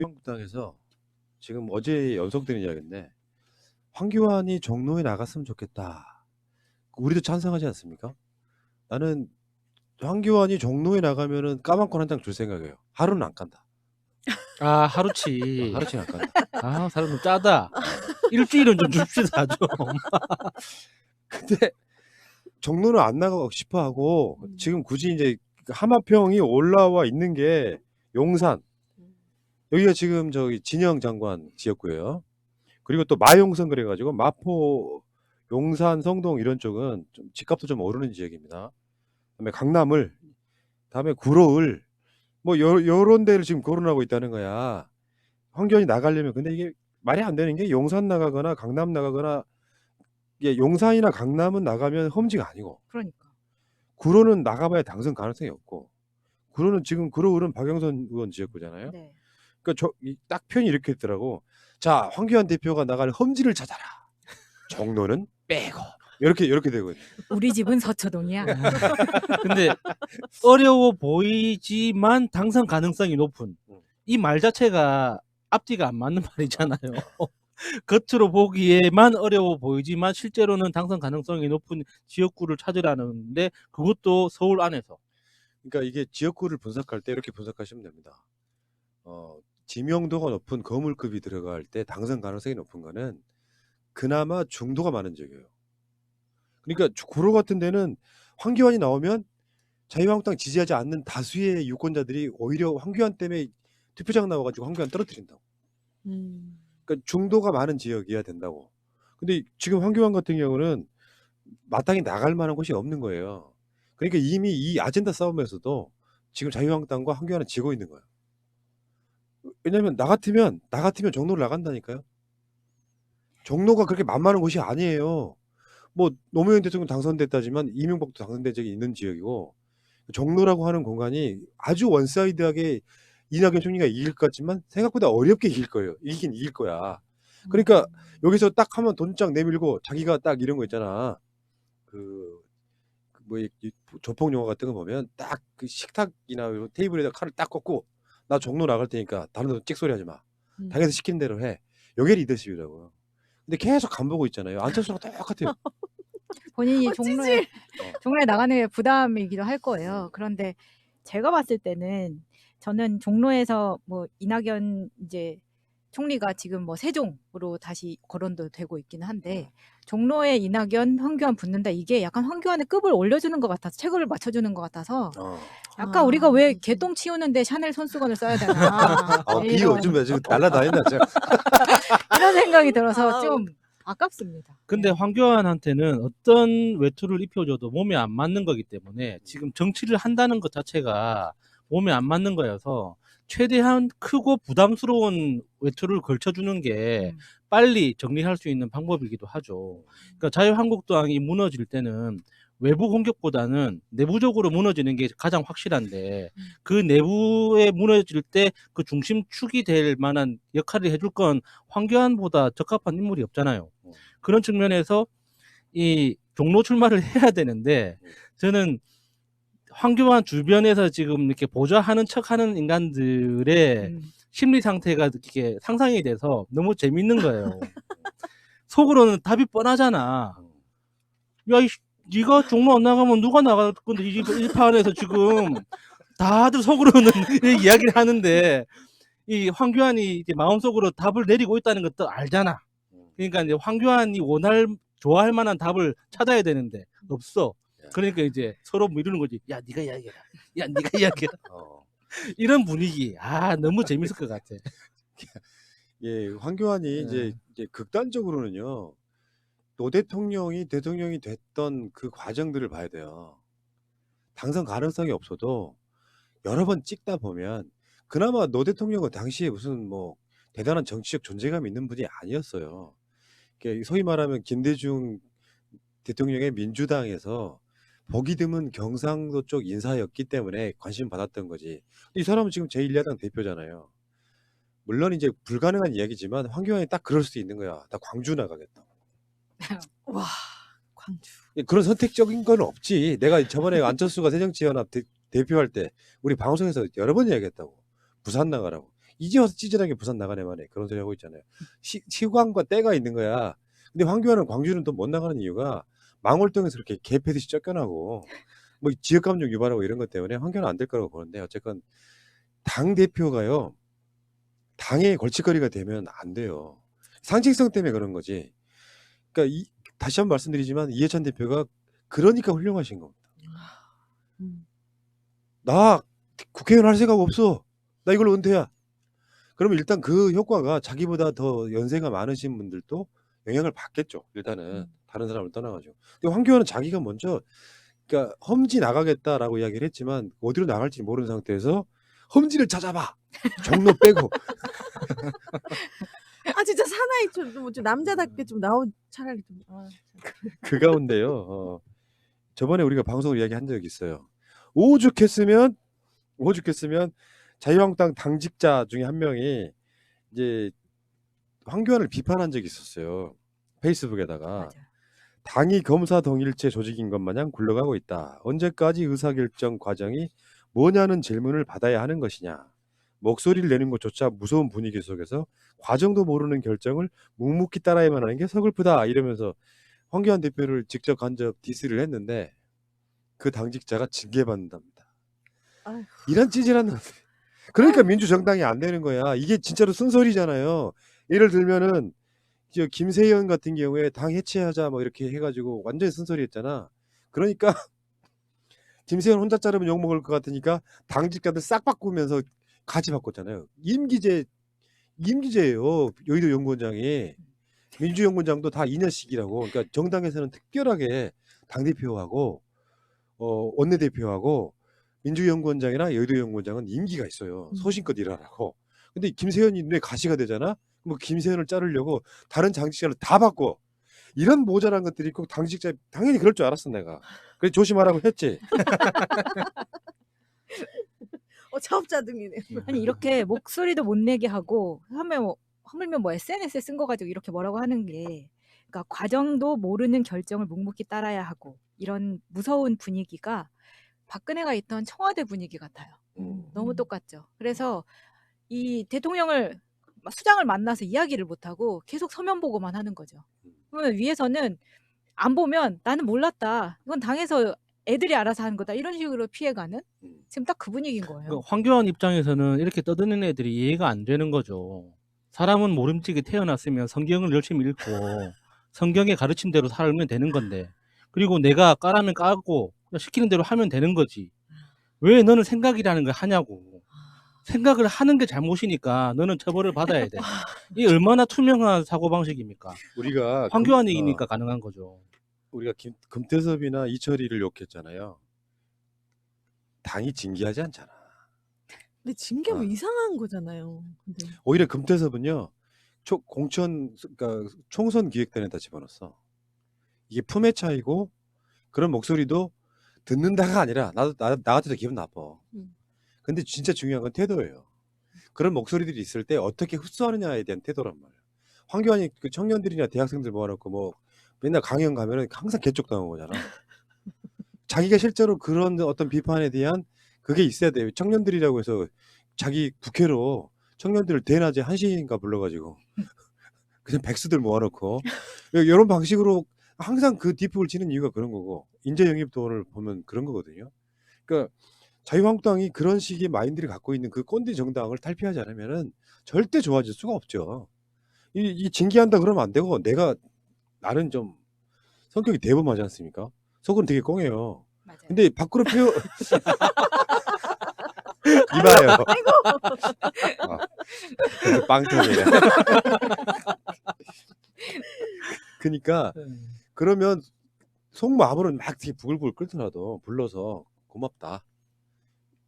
자유한국당에서 지금 어제 연속된 이야기인데 황교안이 종로에 나갔으면 좋겠다. 우리도 찬성하지 않습니까? 나는 황교안이 종로에 나가면은 까만권 한 장 줄 생각이에요. 하루는 안 간다. 하루치. 하루치는 안 간다. 사람 좀 짜다. 일주일은 좀 줍시다 좀. 근데 종로는 안 나가고 싶어 하고 지금 굳이 이제 하마평이 올라와 있는 게 용산. 여기가 지금 저기 진영 장관 지역구예요. 그리고 또 마용성 그래가지고 마포, 용산, 성동 이런 쪽은 좀 집값도 좀 오르는 지역입니다. 그다음에 강남을, 다음에 구로을, 뭐 요런 데를 지금 거론하고 있다는 거야. 황교안이 나가려면 근데 이게 말이 안 되는 게 용산 나가거나 강남 나가거나 이게 용산이나 강남은 나가면 험지가 아니고 그러니까. 구로는 나가봐야 당선 가능성이 없고 구로는 지금 구로을은 박영선 의원 지역구잖아요. 네. 그러니까 딱 표현이 이렇게 있더라고. 자, 황교안 대표가 나가는 험지를 찾아라. 종로는 빼고 이렇게 되거든요. 우리 집은 서초동이야. 근데 어려워 보이지만 당선 가능성이 높은 이 말 자체가 앞뒤가 안 맞는 말이잖아요. 겉으로 보기에만 어려워 보이지만 실제로는 당선 가능성이 높은 지역구를 찾으라는데 그것도 서울 안에서. 그러니까 이게 지역구를 분석할 때 이렇게 분석하시면 됩니다. 지명도가 높은 거물급이 들어갈 때 당선 가능성이 높은 거는 그나마 중도가 많은 지역이에요. 그러니까 구로 같은 데는 황교안이 나오면 자유한국당 지지하지 않는 다수의 유권자들이 오히려 황교안 때문에 투표장 나와가지고 황교안 떨어뜨린다고. 그러니까 중도가 많은 지역이어야 된다고. 근데 지금 황교안 같은 경우는 마땅히 나갈 만한 곳이 없는 거예요. 그러니까 이미 이 아젠다 싸움에서도 지금 자유한국당과 황교안은 지고 있는 거예요. 왜냐면 나 같으면 종로를 나간다니까요. 종로가 그렇게 만만한 곳이 아니에요. 뭐 노무현 대통령 당선됐다지만 이명박도 당선된 적이 있는 지역이고 종로라고 하는 공간이 아주 원사이드하게 이낙연 총리가 이길 것 같지만 생각보다 어렵게 이길 거예요. 이길 거야. 그러니까 여기서 딱 하면 돈짝 내밀고 자기가 딱 이런 거 있잖아. 뭐 조폭 영화 같은 거 보면 딱 그 식탁이나 테이블에다 칼을 딱 꽂고 나 종로 나갈 테니까 다른 데서 찍소리 하지 마. 당에서 시키는 대로 해. 요게 리더십이라고요. 근데 계속 간보고 있잖아요. 안철수랑 똑같아요. 본인이 종로에 나가는 게 부담이기도 할 거예요. 그런데 제가 봤을 때는 저는 종로에서 뭐 이낙연 이제 총리가 지금 뭐 세종으로 다시 거론도 되고 있기는 한데 종로에 이낙연, 황교안 붙는다 이게 약간 황교안의 급을 올려주는 것 같아서 체급을 맞춰주는 것 같아서 약간 우리가 왜 개똥 치우는데 샤넬 손수건을 써야 되나 비 요즘 지금 날라다닌다. 이런 생각이 들어서 좀 아깝습니다. 근데 황교안한테는 어떤 외투를 입혀줘도 몸에 안 맞는 거기 때문에 지금 정치를 한다는 것 자체가 몸에 안 맞는 거여서 최대한 크고 부담스러운 외투를 걸쳐주는 게 빨리 정리할 수 있는 방법이기도 하죠. 그러니까 자유한국당이 무너질 때는 외부 공격보다는 내부적으로 무너지는 게 가장 확실한데 그 내부에 무너질 때 그 중심축이 될 만한 역할을 해줄 건 황교안보다 적합한 인물이 없잖아요. 그런 측면에서 이 종로 출마를 해야 되는데 저는 황교안 주변에서 지금 이렇게 보좌하는 척하는 인간들의 심리 상태가 이렇게 상상이 돼서 너무 재밌는 거예요. 속으로는 답이 뻔하잖아. 야, 네가 종로 안 나가면 누가 나갈 건데 이 일판에서 지금 다들 속으로는 이야기를 하는데 이 황교안이 이제 마음속으로 답을 내리고 있다는 것도 알잖아. 그러니까 이제 황교안이 좋아할 만한 답을 찾아야 되는데 없어. 그러니까 이제 서로 미루는 거지. 야, 네가 이야기해라. 야, 네가 이야기해라. 이런 분위기. 너무 재밌을 것 같아. 예, 황교안이 이제 극단적으로는요. 노 대통령이 됐던 그 과정들을 봐야 돼요. 당선 가능성이 없어도 여러 번 찍다 보면 그나마 노 대통령은 당시에 무슨 뭐 대단한 정치적 존재감이 있는 분이 아니었어요. 소위 말하면 김대중 대통령의 민주당에서 보기 드문 경상도 쪽 인사였기 때문에 관심 받았던 거지. 이 사람은 지금 제1야당 대표잖아요. 물론 이제 불가능한 이야기지만 황교안이 딱 그럴 수도 있는 거야. 나 광주 나가겠다. 와, 광주. 그런 선택적인 건 없지. 내가 저번에 안철수가 새정치연합 대표할 때 우리 방송에서 여러 번 이야기했다고. 부산 나가라고. 이제 와서 찌질하게 부산 나가네 말해. 그런 소리 하고 있잖아요. 시간과 때가 있는 거야. 근데 황교안은 광주는 또 못 나가는 이유가 망월동에서 이렇게 개패듯이 쫓겨나고 뭐 지역 감정 유발하고 이런 것 때문에 황교안은 안 될 거라고 보는데 어쨌건 당 대표가요. 당의 걸칫거리가 되면 안 돼요. 상징성 때문에 그런 거지. 그러니까 다시 한번 말씀드리지만 이해찬 대표가 그러니까 훌륭하신 겁니다. 음. 나 국회의원 할 생각 없어. 나 이걸로 은퇴야. 그러면 일단 그 효과가 자기보다 더 연세가 많으신 분들도 영향을 받겠죠. 일단은 다른 사람을 떠나가지고. 근데 황교안은 자기가 먼저 그러니까 험지 나가겠다라고 이야기를 했지만 어디로 나갈지 모르는 상태에서 험지를 찾아봐. 종로 빼고. 아 진짜 사나이 좀 남자답게 좀 나오 차라리 좀. 그 가운데요. 저번에 우리가 방송을 이야기한 적이 있어요. 오죽했으면 자유한국당 당직자 중에 한 명이 이제 황교안을 비판한 적이 있었어요. 페이스북에다가 맞아요. 당이 검사 동일체 조직인 것 마냥 굴러가고 있다. 언제까지 의사결정 과정이 뭐냐는 질문을 받아야 하는 것이냐. 목소리를 내는 것조차 무서운 분위기 속에서 과정도 모르는 결정을 묵묵히 따라야만 하는 게 서글프다. 이러면서 황교안 대표를 직접 간접 디스를 했는데 그 당직자가 징계받는답니다. 아휴. 이런 찌질한 놈들. 그러니까 민주정당이 안 되는 거야. 이게 진짜로 쓴소리잖아요. 예를 들면은 저 김세현 같은 경우에 당 해체하자 뭐 이렇게 해가지고 완전히 쓴소리했잖아. 그러니까 김세현 혼자 자르면 욕 먹을 것 같으니까 당직자들 싹 바꾸면서 같이 바꿨잖아요. 임기제예요. 여의도 연구원장이 민주연구원장도 다 2년씩이라고. 그러니까 정당에서는 특별하게 당 대표하고 원내대표하고 민주연구원장이나 여의도연구원장은 임기가 있어요. 소신껏 일하라고. 근데 김세현이 눈에 가시가 되잖아. 뭐 김세현을 자르려고 다른 당직자를 다 바꿔. 이런 모자란 것들이 꼭 당직자 당연히 그럴 줄 알았어 내가. 그래서 조심하라고 했지. 자업자득이네. 아니 이렇게 목소리도 못 내게 하고 하물며 뭐 SNS에 쓴 거 가지고 이렇게 뭐라고 하는 게 그러니까 과정도 모르는 결정을 묵묵히 따라야 하고 이런 무서운 분위기가 박근혜가 있던 청와대 분위기 같아요. 너무 똑같죠. 그래서 이 대통령을 수장을 만나서 이야기를 못하고 계속 서면 보고만 하는 거죠. 그러면 위에서는 안 보면 나는 몰랐다. 이건 당에서 애들이 알아서 하는 거다. 이런 식으로 피해가는 지금 딱 그 분위기인 거예요. 그 황교안 입장에서는 이렇게 떠드는 애들이 이해가 안 되는 거죠. 사람은 모름지기 태어났으면 성경을 열심히 읽고 성경의 가르침대로 살면 되는 건데 그리고 내가 까라면 까고 시키는 대로 하면 되는 거지. 왜 너는 생각이라는 걸 하냐고. 생각을 하는 게 잘못이니까 너는 처벌을 받아야 돼. 이게 얼마나 투명한 사고방식입니까? 우리가 황교안 얘기니까 가능한 거죠. 우리가 금태섭이나 이철이를 욕했잖아요. 당이 징계하지 않잖아. 근데 징계 뭐 이상한 거잖아요. 근데. 오히려 금태섭은요. 그러니까 총선 기획단에다 집어넣었어. 이게 품의 차이고 그런 목소리도 듣는다가 아니라 나 같아도 기분 나빠. 근데 진짜 중요한 건 태도예요. 그런 목소리들이 있을 때 어떻게 흡수하느냐에 대한 태도란 말이에요. 황교안이 그 청년들이나 대학생들 모아놓고 뭐 맨날 강연 가면은 항상 개쪽당한 거잖아. 자기가 실제로 그런 어떤 비판에 대한 그게 있어야 돼요. 청년들이라고 해서 자기 국회로 청년들을 대낮에 1시인가 불러가지고 그냥 백수들 모아놓고 이런 방식으로 항상 그 뒷북을 치는 이유가 그런 거고 인재 영입도를 보면 그런 거거든요. 그러니까 자유한국당이 그런 식의 마인드를 갖고 있는 그 꼰대 정당을 탈피하지 않으면은 절대 좋아질 수가 없죠. 이 징계한다 그러면 안 되고 나는 좀 성격이 대범하지 않습니까? 속은 되게 꽁해요. 맞아요. 근데 밖으로 표현 이봐요. 빵 터지네. 그러니까 그러면 속마음으로는 막 되게 부글부글 끓더라도 불러서 고맙다.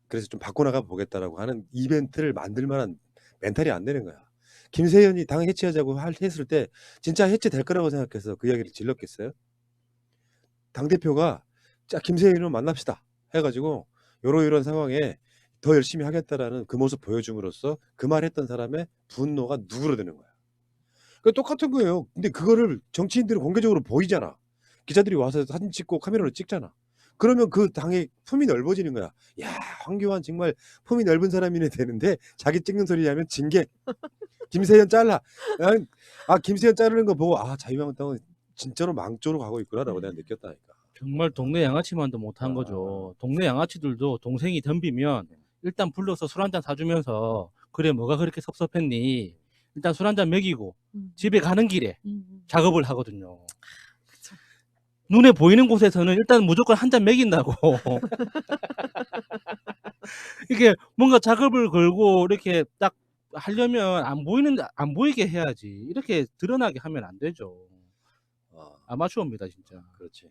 그래서 좀 바꿔나가 보겠다라고 하는 이벤트를 만들 만한 멘탈이 안 되는 거야. 김세현이 당 해체하자고 했을 때 진짜 해체될 거라고 생각해서 그 이야기를 질렀겠어요? 당대표가 자 김세현을 만납시다 해가지고 이런 상황에 더 열심히 하겠다라는 그 모습 보여줌으로써 그 말했던 사람의 분노가 누그러드는 거야. 그러니까 똑같은 거예요. 근데 그거를 정치인들은 공개적으로 보이잖아. 기자들이 와서 사진 찍고 카메라로 찍잖아. 그러면 그 당의 품이 넓어지는 거야. 야, 황교안 정말 품이 넓은 사람이네 되는데 자기 찍는 소리 하면 징계. 김세현 잘라. 김세현 자르는 거 보고 자유한국당은 진짜로 망조로 가고 있구나라고 내가 느꼈다니까. 정말 동네 양아치만도 못한 아. 거죠. 동네 양아치들도 동생이 덤비면 일단 불러서 술 한잔 사주면서 그래 뭐가 그렇게 섭섭했니? 일단 술 한잔 먹이고 집에 가는 길에 작업을 하거든요. 그쵸. 눈에 보이는 곳에서는 일단 무조건 한 잔 먹인다고. 이게 뭔가 작업을 걸고 이렇게 딱 하려면 안 보이게 해야지. 이렇게 드러나게 하면 안 되죠. 아마추어입니다, 진짜. 그렇지.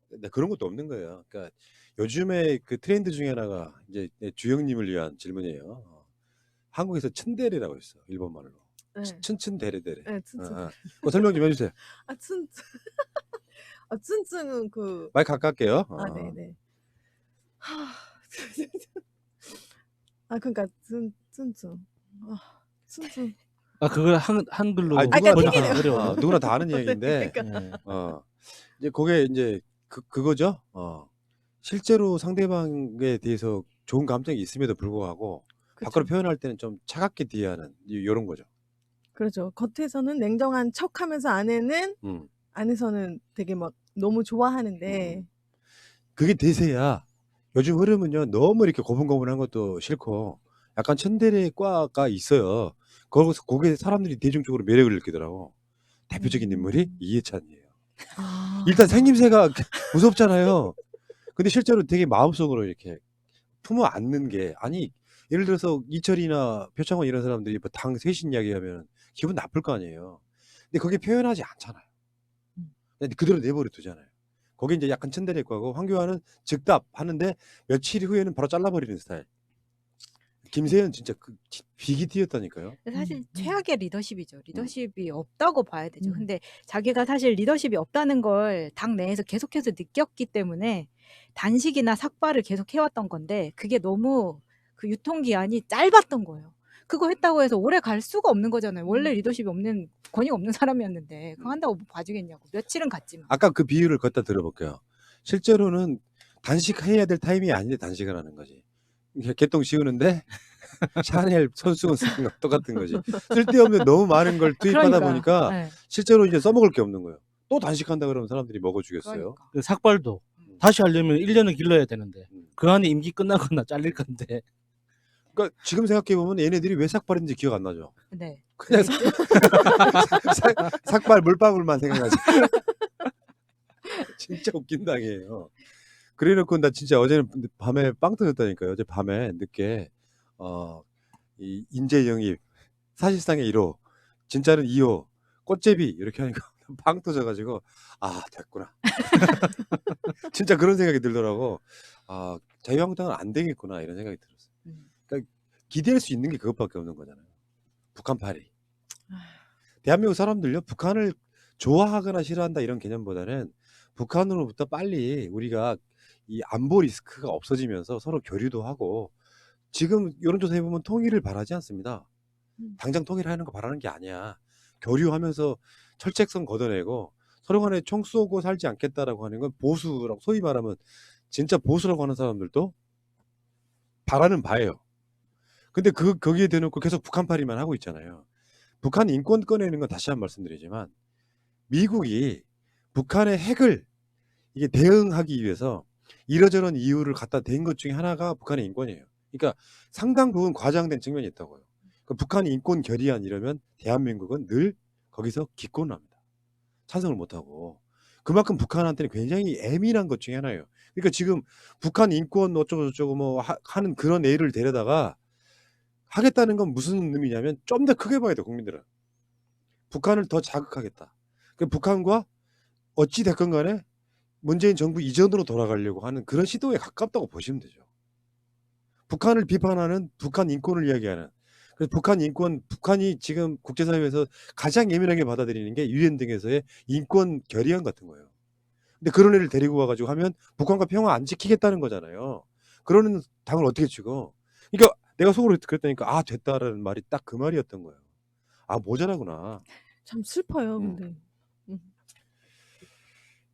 근데 그런 것도 없는 거예요. 그러니까 요즘에 그 트렌드 중에 하나가 이제 주영님을 위한 질문이에요. 한국에서 츤데레라고 있어. 일본 말로. 네. 츤데레. 네, 츤츤. 그거 설명 좀 해주세요. 츤츤. 츤츤은 그. 마이크 가깝게요. 네네. 그러니까 츤츤. 츤츤. 그걸 한글로 누구나 튀기네요. 어려워요. 누구나 다 아는 얘기인데 네. 이제 그게 이제 그거죠. 실제로 상대방에 대해서 좋은 감정이 있음에도 불구하고 밖으로 표현할 때는 좀 차갑게 대하는 이런 거죠. 그렇죠. 겉에서는 냉정한 척하면서 안에서는 되게 막 너무 좋아하는데. 그게 대세야. 요즘 흐름은요. 너무 이렇게 고분고분한 것도 싫고 약간 츤데레과가 있어요. 거기에 사람들이 대중적으로 매력을 느끼더라고. 대표적인 인물이 이해찬이에요. 일단 생김새가 무섭잖아요. 근데 실제로 되게 마음속으로 이렇게 품어 안는 게 예를 들어서 이철이나 표창원 이런 사람들이 뭐 당 쇄신 이야기하면 기분 나쁠 거 아니에요. 근데 거기에 표현하지 않잖아요. 근데 그대로 내버려 두잖아요. 거기 이제 약간 츤데레과고 황교안은 즉답하는데 며칠 후에는 바로 잘라버리는 스타일. 김세현 진짜 비기 튀었다니까요. 사실 최악의 리더십이죠. 리더십이 없다고 봐야 되죠. 근데 자기가 사실 리더십이 없다는 걸 당 내에서 계속해서 느꼈기 때문에 단식이나 삭발을 계속 해왔던 건데 그게 너무 그 유통기한이 짧았던 거예요. 그거 했다고 해서 오래 갈 수가 없는 거잖아요. 원래 리더십이 없는 권위가 없는 사람이었는데 그거 한다고 뭐 봐주겠냐고. 며칠은 갔지만. 아까 그 비유를 걷다 들어볼게요. 실제로는 단식해야 될 타이밍이 아닌데 단식을 하는 거지. 개똥 씌우는데 샤넬 손수건 쓰는 거 똑같은 거지. 쓸데없는 너무 많은 걸 투입하다 보니까 네. 실제로 이제 써먹을 게 없는 거예요. 또 단식한다 그러면 사람들이 먹어주겠어요. 그러니까. 그 삭발도 다시 하려면 1년을 길러야 되는데 그 안에 임기 끝나거나 잘릴 건데. 그러니까 지금 생각해보면 얘네들이 왜 삭발인지 기억 안 나죠. 네. 그냥 삭발 물방울만 생각나지. 진짜 웃긴다 이에요. 그래놓고 나 진짜 어제는 밤에 빵 터졌다니까요. 어제 밤에 늦게 이 인재 영입 사실상의 1호 진짜는 2호 꽃제비 이렇게 하니까 빵 터져가지고 됐구나. 진짜 그런 생각이 들더라고. 자유한국당은 안 되겠구나 이런 생각이 들었어요. 그러니까 기대할 수 있는 게 그것밖에 없는 거잖아요. 북한파리. 대한민국 사람들요 북한을 좋아하거나 싫어한다 이런 개념보다는 북한으로부터 빨리 우리가 이 안보 리스크가 없어지면서 서로 교류도 하고 지금 여론조사 해보면 통일을 바라지 않습니다. 당장 통일하는 거 바라는 게 아니야. 교류하면서 철책선 걷어내고 서로 간에 총 쏘고 살지 않겠다라고 하는 건 보수라고 소위 말하면 진짜 보수라고 하는 사람들도 바라는 바예요. 근데 거기에 대놓고 계속 북한파리만 하고 있잖아요. 북한 인권 꺼내는 건 다시 한 번 말씀드리지만 미국이 북한의 핵을 이게 대응하기 위해서 이러저런 이유를 갖다 댄 것 중에 하나가 북한의 인권이에요. 그러니까 상당 부분 과장된 측면이 있다고요. 그러니까 북한이 인권 결의안 이러면 대한민국은 늘 거기서 기권합니다. 찬성을 못하고. 그만큼 북한한테는 굉장히 예민한 것 중에 하나예요. 그러니까 지금 북한 인권 어쩌고 저쩌고 뭐 하는 그런 애를 데려다가 하겠다는 건 무슨 의미냐면 좀 더 크게 봐야 돼 국민들은. 북한을 더 자극하겠다. 그 북한과 어찌 됐건 간에 문재인 정부 이전으로 돌아가려고 하는 그런 시도에 가깝다고 보시면 되죠. 북한을 비판하는 북한 인권을 이야기하는 그래서 북한이 지금 국제사회에서 가장 예민하게 받아들이는 게 유엔 등에서의 인권 결의안 같은 거예요. 근데 그런 애를 데리고 와가지고 하면 북한과 평화 안 지키겠다는 거잖아요. 그러는 당을 어떻게 치고 그러니까 내가 속으로 그랬다니까 됐다라는 말이 딱 그 말이었던 거예요. 모자라구나. 참 슬퍼요, 근데.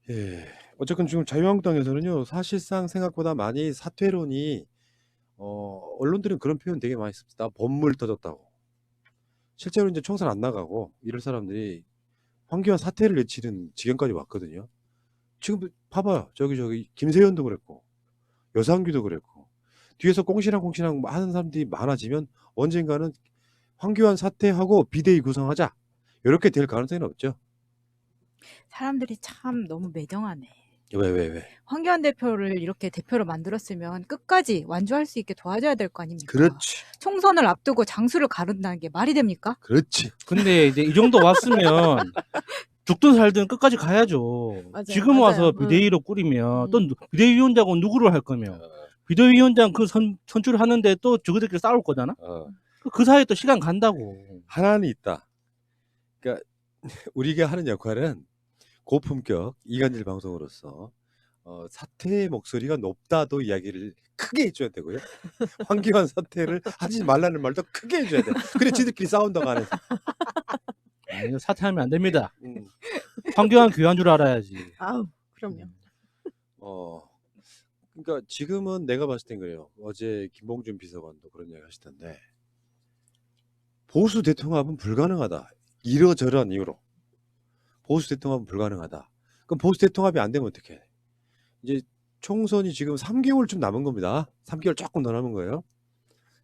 예. 어쨌건 지금 자유한국당에서는요, 사실상 생각보다 많이 사퇴론이, 언론들은 그런 표현 되게 많이 씁니다. 법물 터졌다고. 실제로 이제 총선 안 나가고 이럴 사람들이 황교안 사퇴를 외치는 지경까지 왔거든요. 지금 봐봐요. 저기 김세현도 그랬고 여상규도 그랬고 뒤에서 꽁시랑 하는 사람들이 많아지면 언젠가는 황교안 사퇴하고 비대위 구성하자 이렇게 될 가능성이 없죠. 사람들이 참 너무 매정하네. 왜? 황교안 대표를 이렇게 대표로 만들었으면 끝까지 완주할 수 있게 도와줘야 될 거 아닙니까? 그렇지. 총선을 앞두고 장수를 가른다는 게 말이 됩니까? 그렇지. 근데 이제 이 정도 왔으면 죽든 살든 끝까지 가야죠. 맞아요, 지금 맞아요. 와서 비대위로 꾸리면 또 비대위원장은 누구를 할 거며 어, 비대위원장 그 선출하는데 또 저희들끼리 싸울 거잖아. 어. 그 사이에 또 시간 간다고. 하나는 있다. 그러니까 우리가 하는 역할은 고품격 이간질 방송으로서 사퇴의 목소리가 높다도 이야기를 크게 해줘야 되고요. 황교안 사퇴를 하지 말라는 말도 크게 해줘야 돼. 그래 지들끼리 싸운다고 안 해서. 아니, 사퇴하면 안 됩니다. 음. 황교안 귀한 줄 알아야지. 아우, 그럼요. 그러니까 지금은 내가 봤을 땐 그래요. 어제 김봉준 비서관도 그런 이야기 하시던데 보수 대통합은 불가능하다. 이러저러한 이유로 보수 대통합은 불가능하다. 그럼 보수 대통합이 안 되면 어떻게 해? 이제 총선이 지금 3개월쯤 남은 겁니다. 3개월 조금 더 남은 거예요.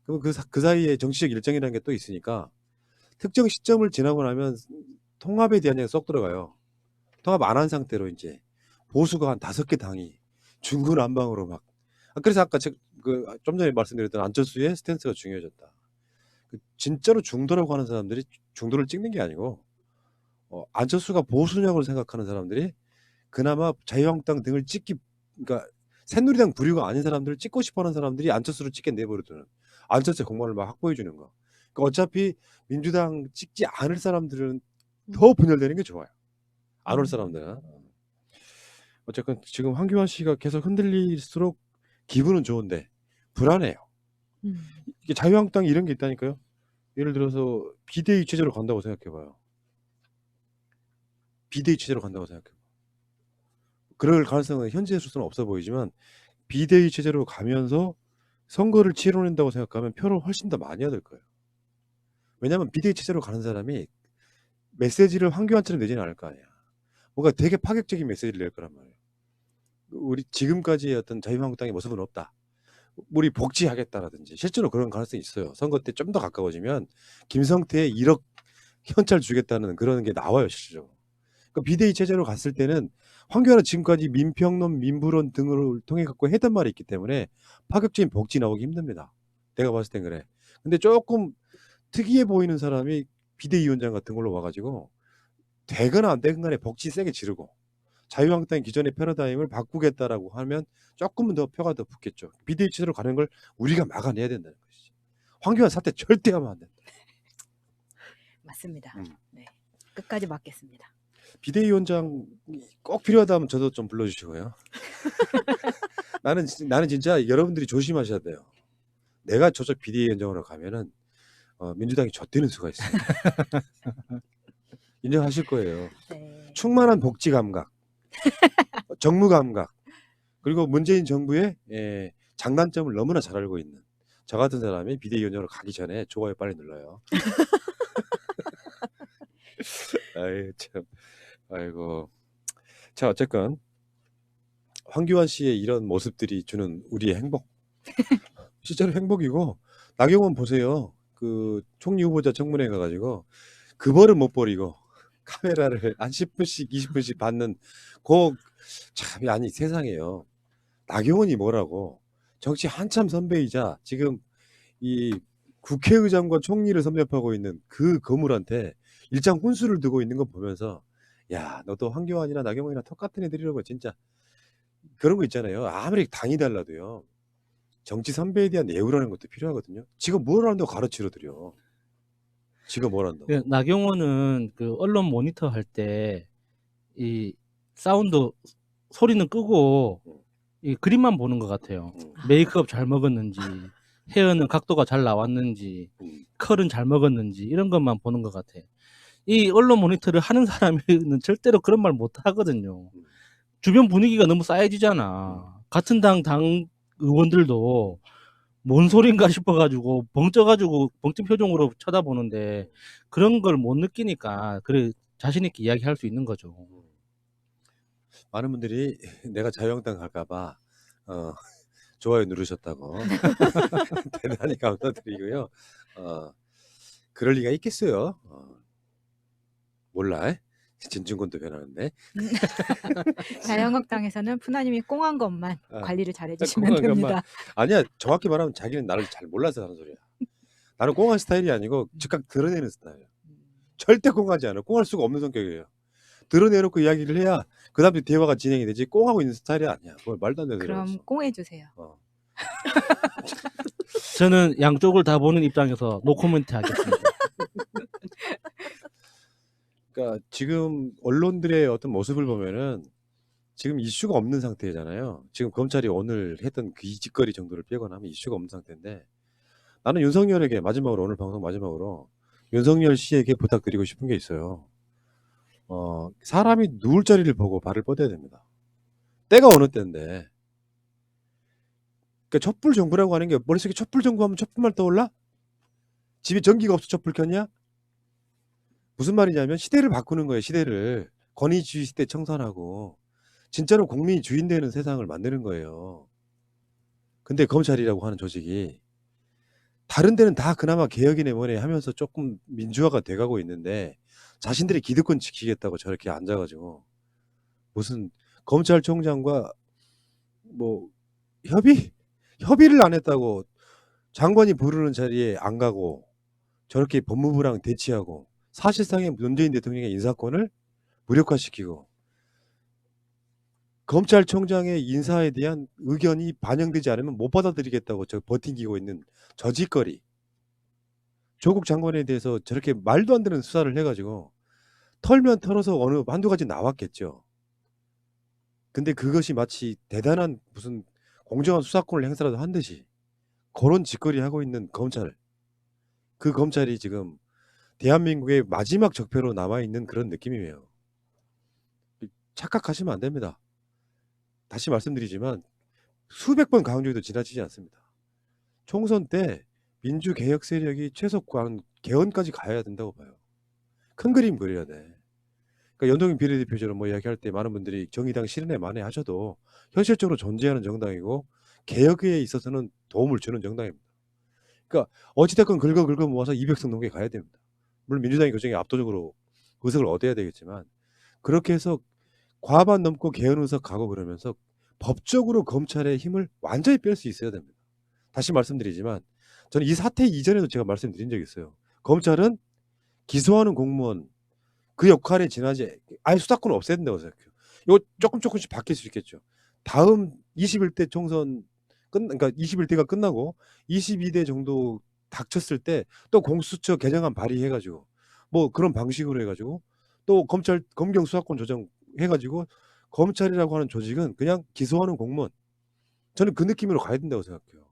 그럼 그 사이에 정치적 일정이라는 게 또 있으니까 특정 시점을 지나고 나면 통합에 대한 얘기가 쏙 들어가요. 통합 안 한 상태로 이제 보수가 한 5개 당이 중구난방으로 막. 그래서 아까 좀 전에 말씀드렸던 안철수의 스탠스가 중요해졌다. 진짜로 중도라고 하는 사람들이 중도를 찍는 게 아니고 안철수가 보수냐고 생각하는 사람들이 그나마 자유한국당 등을 그러니까 새누리당 부류가 아닌 사람들을 찍고 싶어하는 사람들이 안철수를 찍게 내버려두는 안철수의 공간을 막 확보해 주는 거. 그러니까 어차피 민주당 찍지 않을 사람들은 더 분열되는 게 좋아요. 안 올 사람들은. 어쨌건 지금 황교안 씨가 계속 흔들릴수록 기분은 좋은데 불안해요. 이게 자유한국당이 이런 게 있다니까요. 예를 들어서 비대위 체제로 간다고 생각해봐요. 비대위 체제로 간다고 생각해봐요. 그럴 가능성은 현재 수준은 없어 보이지만 비대위 체제로 가면서 선거를 치러낸다고 생각하면 표를 훨씬 더 많이 얻을 거예요. 왜냐하면 비대위 체제로 가는 사람이 메시지를 황교안처럼 내지는 않을 거 아니야. 뭔가 되게 파격적인 메시지를 낼 거란 말이에요. 우리 지금까지의 어떤 자유한국당의 모습은 없다. 우리 복지하겠다라든지 실제로 그런 가능성이 있어요. 선거 때 좀 더 가까워지면 김성태에 1억 현찰 주겠다는 그런 게 나와요, 실제로. 그러니까 비대위 체제로 갔을 때는 황교안은 지금까지 민평론, 민부론 등을 통해 갖고 했던 말이 있기 때문에 파격적인 복지 나오기 힘듭니다. 내가 봤을 땐 그래. 근데 조금 특이해 보이는 사람이 비대위원장 같은 걸로 와가지고 되거나 안 되건 간에 복지 세게 지르고 자유한국당의 기존의 패러다임을 바꾸겠다라고 하면 조금은 더 표가 더 붙겠죠. 비대위 체제로 가는 걸 우리가 막아내야 된다는 것이지. 황교안 사태 절대 하면 안 된다. 맞습니다. 네, 끝까지 막겠습니다. 비대위원장 꼭 필요하다면 저도 좀 불러주시고요. 나는 진짜 여러분들이 조심하셔야 돼요. 내가 저쪽 비대위원장으로 가면은 민주당이 젖되는 수가 있어요. 인정하실 거예요. 네. 충만한 복지 감각, 정무 감각, 그리고 문재인 정부의 장단점을 너무나 잘 알고 있는 저 같은 사람이 비대위원장으로 가기 전에 좋아요 빨리 눌러요. 아이 참, 아이고. 자 어쨌건 황교안 씨의 이런 모습들이 주는 우리의 행복, 실제로 행복이고 나경원 보세요. 그 총리 후보자 청문회 가가지고 그 벌을 못 버리고 카메라를 한 10분씩 20분씩 받는 참 아니 세상에요. 나경원이 뭐라고 정치 한참 선배이자 지금 이 국회의장과 총리를 섭렵하고 있는 그 거물한테 일장 훈수를 두고 있는 거 보면서 야 너도 황교안이나 나경원이나 똑같은 애들이라고 진짜 그런 거 있잖아요. 아무리 당이 달라도요. 정치 선배에 대한 예우라는 것도 필요하거든요. 지금 뭘 한다고 가르치러 드려. 지금 뭘 한다고. 나경원은 그 언론 모니터 할 때 이 사운드 소리는 끄고 이 그림만 보는 것 같아요. 메이크업 잘 먹었는지, 헤어는 각도가 잘 나왔는지, 컬은 잘 먹었는지 이런 것만 보는 것 같아. 이 언론 모니터를 하는 사람은 절대로 그런 말 못 하거든요. 주변 분위기가 너무 싸해지잖아. 같은 당 의원들도 뭔 소린가 싶어가지고 벙쪄 표정으로 쳐다보는데 그런 걸 못 느끼니까 그래 자신 있게 이야기할 수 있는 거죠. 많은 분들이 내가 자유한국당 갈까봐 좋아요 누르셨다고 대단히 감사드리고요. 그럴 리가 있겠어요. 몰라. 진중권도 변하는데. 자유한국당에서는 푸나님이 꽁한 것만 아, 관리를 잘 해주시면 꽁한 것만. 됩니다. 아니야, 정확히 말하면 자기는 나를 잘 몰라서 하는 소리야. 나는 꽁한 스타일이 아니고 즉각 드러내는 스타일이야. 절대 꽁하지 않아. 꽁할 수가 없는 성격이에요. 드러내놓고 이야기를 해야 그 다음에 대화가 진행이 되지. 꽁하고 있는 스타일이 아니야. 그걸 말도 안 되는 소리야. 그럼 꽁해주세요. 저는 양쪽을 다 보는 입장에서 노코멘트 하겠습니다. 그러니까 지금 언론들의 어떤 모습을 보면은 지금 이슈가 없는 상태잖아요. 지금 검찰이 오늘 했던 그 짓거리 정도를 빼거나 하면 이슈가 없는 상태인데, 나는 윤석열에게 마지막으로, 오늘 방송 마지막으로 윤석열 씨에게 부탁드리고 싶은 게 있어요. 사람이 누울 자리를 보고 발을 뻗어야 됩니다. 때가 어느 때인데. 그러니까 촛불 정부라고 하는 게, 머릿속에 촛불 정부 하면 촛불만 떠올라? 집에 전기가 없어 촛불 켰냐? 무슨 말이냐면 시대를 바꾸는 거예요. 시대를. 권위주의 시대 청산하고 진짜로 국민이 주인 되는 세상을 만드는 거예요. 근데 검찰이라고 하는 조직이 다른 데는 다 그나마 개혁이네 뭐네 하면서 조금 민주화가 돼가고 있는데, 자신들이 기득권 지키겠다고 저렇게 앉아가지고 무슨 검찰총장과 뭐 협의를 안 했다고 장관이 부르는 자리에 안 가고 저렇게 법무부랑 대치하고 사실상의 문재인 대통령의 인사권을 무력화시키고 검찰총장의 인사에 대한 의견이 반영되지 않으면 못 받아들이겠다고 저 버팅기고 있는 저 짓거리. 조국 장관에 대해서 저렇게 말도 안 되는 수사를 해가지고 털면 털어서 어느 한두 가지 나왔겠죠. 근데 그것이 마치 대단한 무슨 공정한 수사권을 행사라도 한 듯이 그런 짓거리 하고 있는 검찰. 그 검찰이 지금 대한민국의 마지막 적폐로 남아있는 그런 느낌이에요. 착각하시면 안 됩니다. 다시 말씀드리지만 수백 번 강조해도 지나치지 않습니다. 총선 때 민주개혁 세력이 최소 개헌까지 가야 된다고 봐요. 큰 그림 그려야 돼. 그러니까 연동형 비례대표제로 뭐 이야기할 때 많은 분들이 정의당 실현에 만회하셔도 현실적으로 존재하는 정당이고 개혁에 있어서는 도움을 주는 정당입니다. 그러니까 어찌됐건 긁어 모아서 200석 넘게 가야 됩니다. 물론 민주당이 그 중에 압도적으로 의석을 얻어야 되겠지만, 그렇게 해서 과반 넘고 개헌 의석 가고 그러면서 법적으로 검찰의 힘을 완전히 뺄 수 있어야 됩니다. 다시 말씀드리지만 저는 이 사태 이전에도 제가 말씀드린 적이 있어요. 검찰은 기소하는 공무원 그 역할에 지나지 아예 수사권을 없애야 된다고 생각해요. 이거 조금씩 바뀔 수 있겠죠. 다음 21대 총선 그러니까 21대가 끝나고 22대 정도 닥쳤을 때 또 공수처 개정안 발의해가지고 뭐 그런 방식으로 해가지고 또 검경 수사권 조정 해가지고 검찰이라고 하는 조직은 그냥 기소하는 공무원, 저는 그 느낌으로 가야 된다고 생각해요.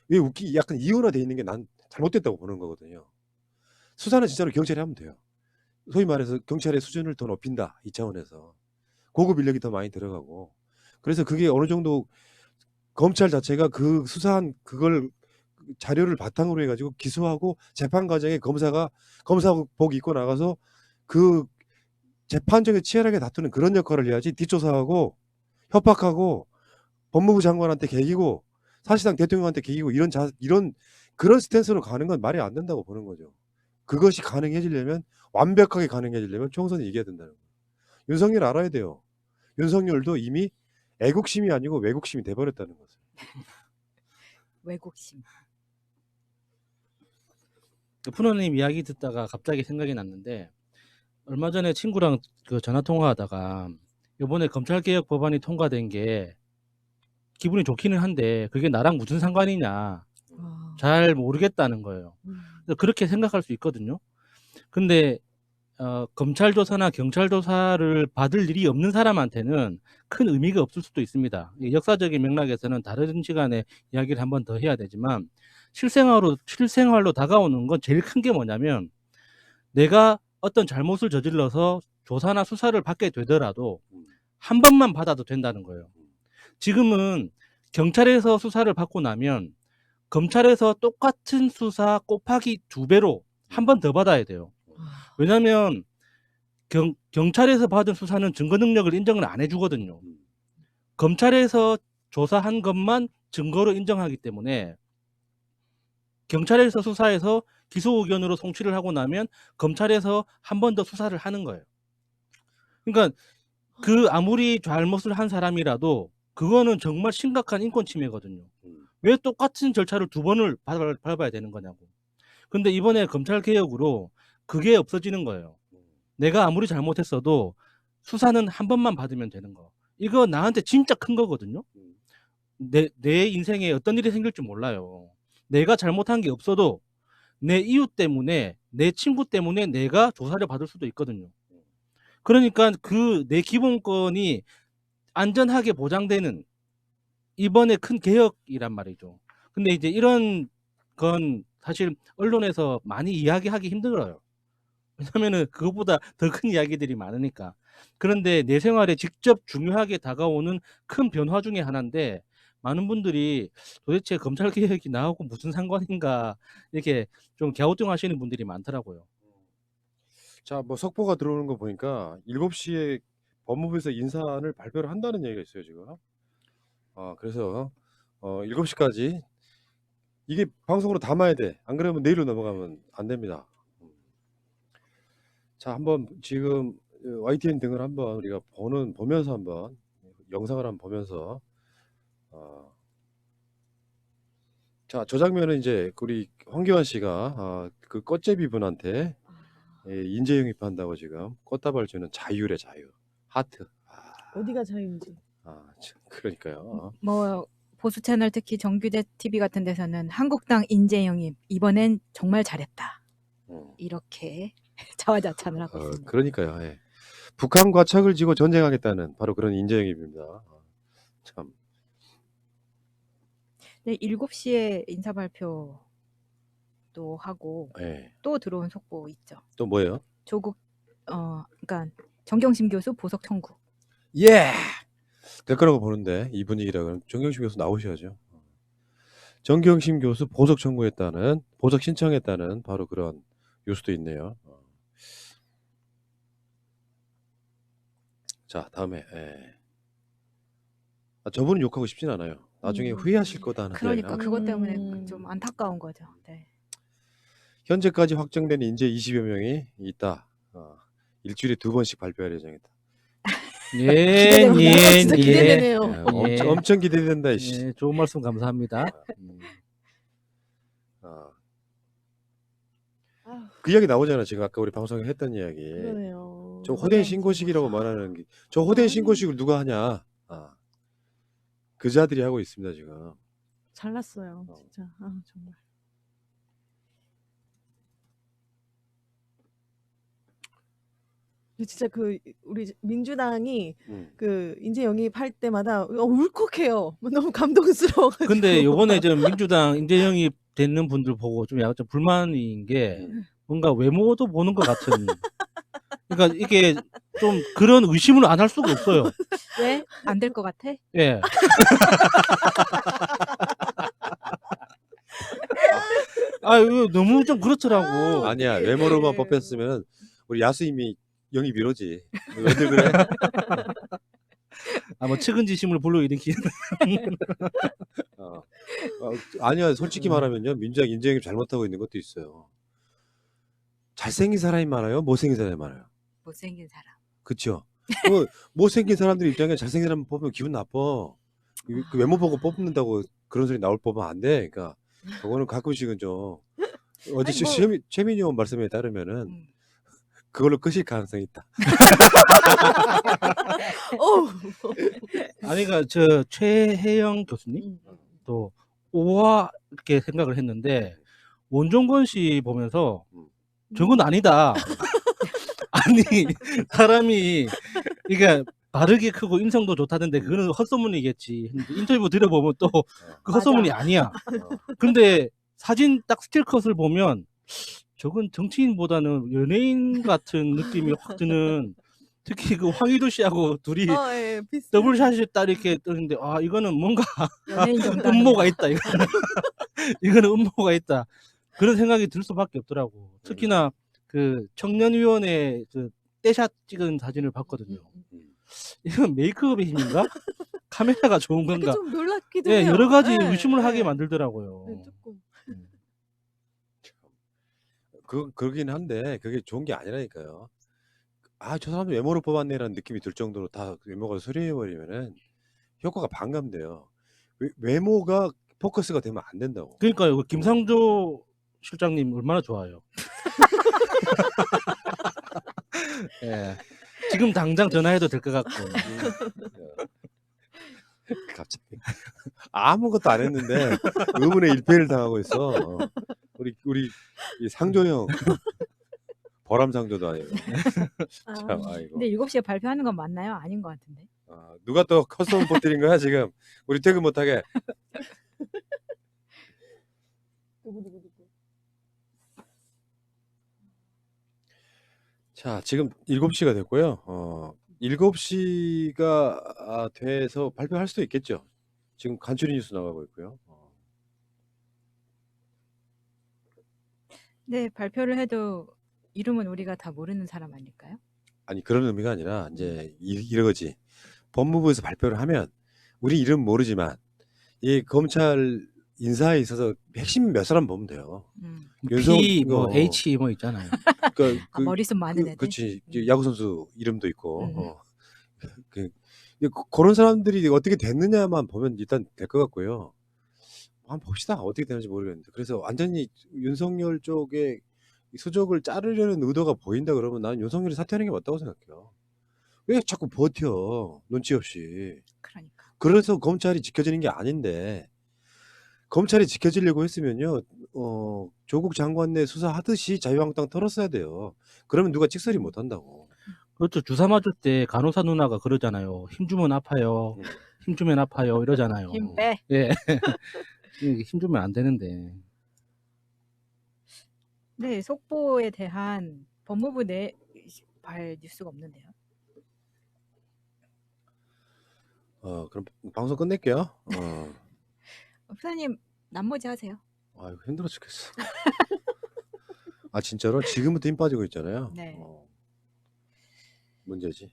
왜 약간 이원화돼 있는 게 난 잘못됐다고 보는 거거든요. 수사는 진짜로 경찰이 하면 돼요. 소위 말해서 경찰의 수준을 더 높인다 이 차원에서 고급 인력이 더 많이 들어가고, 그래서 그게 어느 정도 검찰 자체가 그 수사한 그걸 자료를 바탕으로 해가지고 기소하고 재판 과정에 검사복 입고 나가서 그 재판정에 치열하게 다투는 그런 역할을 해야지, 뒷조사하고 협박하고 법무부 장관한테 개기고 사실상 대통령한테 개기고 이런 그런 스탠스로 가는 건 말이 안 된다고 보는 거죠. 그것이 가능해지려면, 완벽하게 가능해지려면 총선이 이겨야 된다는 거예요. 윤석열 알아야 돼요. 윤석열도 이미 애국심이 아니고 왜곡심이 돼버렸다는 것을. 왜곡심. 푸너님 이야기 듣다가 갑자기 생각이 났는데, 얼마 전에 친구랑 그 전화 통화하다가 이번에 검찰개혁 법안이 통과된 게 기분이 좋기는 한데 그게 나랑 무슨 상관이냐 잘 모르겠다는 거예요. 그렇게 생각할 수 있거든요. 근데 검찰 조사나 경찰 조사를 받을 일이 없는 사람한테는 큰 의미가 없을 수도 있습니다. 역사적인 맥락에서는 다른 시간에 이야기를 한번 더 해야 되지만, 실생활로 다가오는 건 제일 큰 게 뭐냐면, 내가 어떤 잘못을 저질러서 조사나 수사를 받게 되더라도 한 번만 받아도 된다는 거예요. 지금은 경찰에서 수사를 받고 나면 검찰에서 똑같은 수사 곱하기 2배로 한 번 더 받아야 돼요. 왜냐하면 경찰에서 받은 수사는 증거 능력을 인정을 안 해주거든요. 검찰에서 조사한 것만 증거로 인정하기 때문에 경찰에서 수사해서 기소 의견으로 송치를 하고 나면 검찰에서 한 번 더 수사를 하는 거예요. 그러니까 그 아무리 잘못을 한 사람이라도 그거는 정말 심각한 인권 침해거든요. 왜 똑같은 절차를 2번을 밟아야 되는 거냐고. 근데 이번에 검찰 개혁으로 그게 없어지는 거예요. 내가 아무리 잘못했어도 수사는 한 번만 받으면 되는 거. 이거 나한테 진짜 큰 거거든요. 내 인생에 어떤 일이 생길지 몰라요. 내가 잘못한 게 없어도 내 이웃 때문에, 내 친구 때문에 내가 조사를 받을 수도 있거든요. 그러니까 그 내 기본권이 안전하게 보장되는 이번에 큰 개혁이란 말이죠. 근데 이제 이런 건 사실 언론에서 많이 이야기하기 힘들어요. 왜냐면은 그것보다 더 큰 이야기들이 많으니까. 그런데 내 생활에 직접 중요하게 다가오는 큰 변화 중에 하나인데 많은 분들이 도대체 검찰 개혁이 나하고 무슨 상관인가 이렇게 좀 갸우뚱하시는 분들이 많더라고요. 자, 뭐 속보가 들어오는 거 보니까 7시에 법무부에서 인사안을 발표를 한다는 얘기가 있어요, 지금. 그래서 7시까지 이게 방송으로 담아야 돼. 안 그러면 내일로 넘어가면 안 됩니다. 자, 한번 지금 YTN 등을 한번 우리가 보면서 한번 영상을 한번 보면서 자, 저 장면은 이제 우리 황교안 씨가 그 꽃제비 분한테 인재 영입한다고 지금 꽃다발 주는 자유래, 자유. 하트. 어디가 자유인지. 참, 그러니까요. 뭐 보수 채널 특히 정규제 TV 같은 데서는 한국당 인재 영입 이번엔 정말 잘했다. 이렇게 자화자찬을 하고 있습니다. 그러니까요. 예. 북한과 척을 지고 전쟁하겠다는 바로 그런 인재 영입입니다. 참. 네, 7시에 인사 발표도 하고 예. 또 들어온 속보 있죠. 또 뭐예요? 조국 그러니까 정경심 교수 보석 청구. 예. 될 거라고 보는데 이 분위기라 그러면 정경심 교수 나오셔야죠. 정경심 교수 보석 청구했다는 보석 신청했다는 바로 그런 뉴스도 있네요. 자, 다음에 저분은 욕하고 싶진 않아요. 나중에 후회하실 거다 하는 그러니까 이야기를 그것 때문에 음. 좀 안타까운 거죠. 네. 현재까지 확정된 인재 20여 명이 있다. 일주일에 2번씩 발표할 예정이다. 기대됩니다. 진짜 예. 기대되네요. 예. 엄청 기대된다. 이씨. 예, 좋은 말씀 감사합니다. 그 이야기 나오잖아. 지금 아까 우리 방송에 했던 이야기. 그러네요. 저 호된 신고식이라고 말하는 게, 저 호된 신고식을 누가 하냐? 그자들이 하고 있습니다 지금. 잘났어요. 진짜. 정말. 진짜 그 우리 민주당이 그 인재 영입할 때마다 울컥해요. 너무 감동스러워가지고. 근데 요번에 좀 민주당 인재 영입 되는 분들 보고 좀 약간 좀 불만인 게 뭔가 외모도 보는 것 같은. 그러니까 이게 좀 그런 의심을 안 할 수가 없어요. 왜? 안 될 것 같아? 예. 이거 너무 좀 그렇더라고. 아니야, 외모로만 뽑혔으면 우리 야수님이 영입 이러지. 왜들 그래? 뭐 측은지심을 불러일으키는. 아니야, 솔직히 말하면요, 민주당 인재 영입 잘못하고 있는 것도 있어요. 잘생긴 사람이 많아요, 못생긴 사람이 많아요. 못생긴 사람. 그쵸? 못생긴 사람들 입장에 잘생긴 사람 뽑으면 기분 나빠. 그 외모 보고 뽑는다고 그런 소리 나올 법은 안 돼. 그러니까 그거는 가끔씩은 좀 어제 최민희 의원 말씀에 따르면은 그걸로 끝일 가능성이 있다. 아니, 그러니까 저 최혜영 교수님 또 오와 이렇게 생각을 했는데 원종건 씨 보면서 저건 아니다. 아니 사람이 그러니까 바르게 크고 인성도 좋다는데 그거는 헛소문이겠지. 인터뷰 들어보면 또 그 헛소문이 아니야. 근데 사진 딱 스틸컷을 보면 저건 정치인보다는 연예인 같은 느낌이 확 드는 특히 그 황희도 씨하고 둘이 예, 비슷. 더블샷이 딱 이렇게 뜨는데 아 이거는 뭔가 연예인 정답. 음모가 있다. 이거는 이거는 음모가 있다. 그런 생각이 들 수밖에 없더라고. 특히나 그 청년위원회 그 떼샷 찍은 사진을 봤거든요. 이건 메이크업의 힘인가? 카메라가 좋은 건가? 좀 놀랍기도 예, 해요. 여러 가지 예, 의심을 하게 예. 만들더라고요. 네, 조금. 그러긴 한데 그게 좋은 게 아니라니까요. 아, 저 사람 외모로 뽑았네라는 느낌이 들 정도로 다 외모가 수려해버리면은 효과가 반감돼요. 외모가 포커스가 되면 안 된다고. 그러니까요. 그 김상조 실장님 얼마나 좋아요. 예. 지금 당장 전화해도 될 것 같고. 갑자기 아무것도 안 했는데 의문의 일패를 당하고 있어. 우리 이 상조형 버람상조도 아니고. 참, 아이고. 근데 7시에 발표하는 건 맞나요? 아닌 것 같은데. 아, 누가 또 커스텀 버티는 거야 지금? 우리 퇴근 못하게. 자, 지금 7시가 됐고요. 7시가 돼서 발표할 수도 있겠죠. 지금 간추리 뉴스 나가고 있고요. 네, 발표를 해도 이름은 우리가 다 모르는 사람 아닐까요? 아니 그런 의미가 아니라 이제 이러거지. 법무부에서 발표를 하면 우리 이름 모르지만 이 검찰 인사에 있어서 핵심 몇 사람 보면 돼요. P 뭐 H 뭐 있잖아요. 그러니까 머리숱 많은 애들. 그렇지. 야구 선수 이름도 있고. 그런 사람들이 어떻게 됐느냐만 보면 일단 될 것 같고요. 한번 봅시다. 어떻게 되는지 모르겠는데. 그래서 완전히 윤석열 쪽에 수족을 자르려는 의도가 보인다 그러면 나는 윤석열이 사퇴하는 게 맞다고 생각해요. 왜 자꾸 버텨? 눈치 없이. 그러니까. 그래서 검찰이 지켜지는 게 아닌데 검찰이 지켜지려고 했으면요. 조국 장관 내 수사하듯이 자유한국당 털었어야 돼요. 그러면 누가 찍소리 못 한다고. 그렇죠. 주사 맞을 때 간호사 누나가 그러잖아요. 힘 주면 아파요. 힘 주면 아파요. 이러잖아요. 힘 빼. 예. 힘 주면 안 되는데. 네, 속보에 대한 법무부 내 발 뉴스가 없는데요. 그럼 방송 끝낼게요. 부사님 남모지 하세요. 아유, 힘들어 죽겠어. 아, 진짜로? 지금부터 힘 빠지고 있잖아요. 네. 문제지.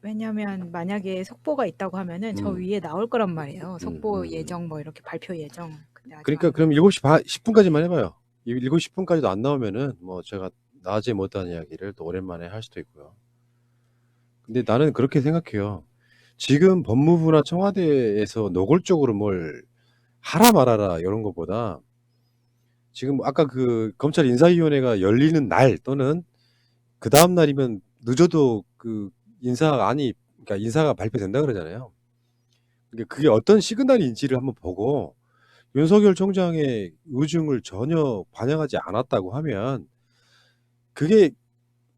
왜냐하면 만약에 속보가 있다고 하면은 저 위에 나올 거란 말이에요. 속보 예정 뭐 이렇게 발표 예정. 근데 아직 그러니까 안 그럼 7시 10분까지만 해봐요. 7시 10분까지도 안 나오면은 뭐 제가 낮에 못한 이야기를 또 오랜만에 할 수도 있고요. 근데 나는 그렇게 생각해요. 지금 법무부나 청와대에서 노골적으로 뭘 하라 말아라 이런 것보다 지금 아까 그 검찰 인사위원회가 열리는 날 또는 그 다음 날이면 늦어도 그 그러니까 인사가 발표된다 그러잖아요. 그러니까 그게 어떤 시그널인지를 한번 보고 윤석열 총장의 의중을 전혀 반영하지 않았다고 하면 그게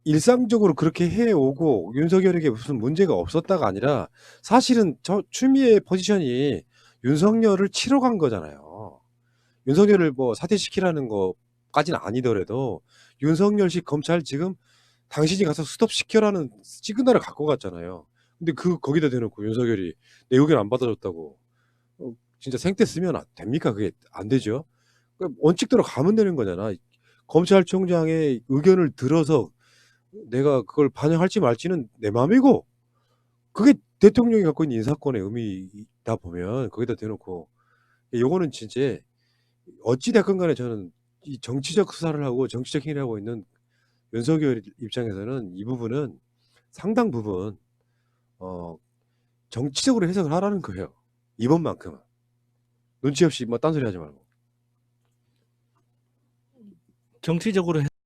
일상적으로 그렇게 해오고 윤석열에게 무슨 문제가 없었다가 아니라 사실은 저 추미애 포지션이 윤석열을 치러 간 거잖아요. 윤석열을 뭐 사퇴시키라는 거까지는 아니더라도 윤석열식 검찰 지금 당신이 가서 스톱시켜라는 시그널을 갖고 갔잖아요. 근데 거기다 대놓고 윤석열이 내 의견 안 받아줬다고 진짜 생떼 쓰면 됩니까? 그게 안 되죠. 원칙대로 가면 되는 거잖아. 검찰총장의 의견을 들어서 내가 그걸 반영할지 말지는 내 맘이고 그게 대통령이 갖고 있는 인사권의 의미다 보면 거기다 대놓고 요거는 진짜 어찌 됐건 간에 저는 이 정치적 수사를 하고 정치적 행위를 하고 있는 윤석열 입장에서는 이 부분은 상당 부분 정치적으로 해석을 하라는 거예요. 이번만큼은 눈치 없이 뭐 딴소리 하지 말고. 정치적으로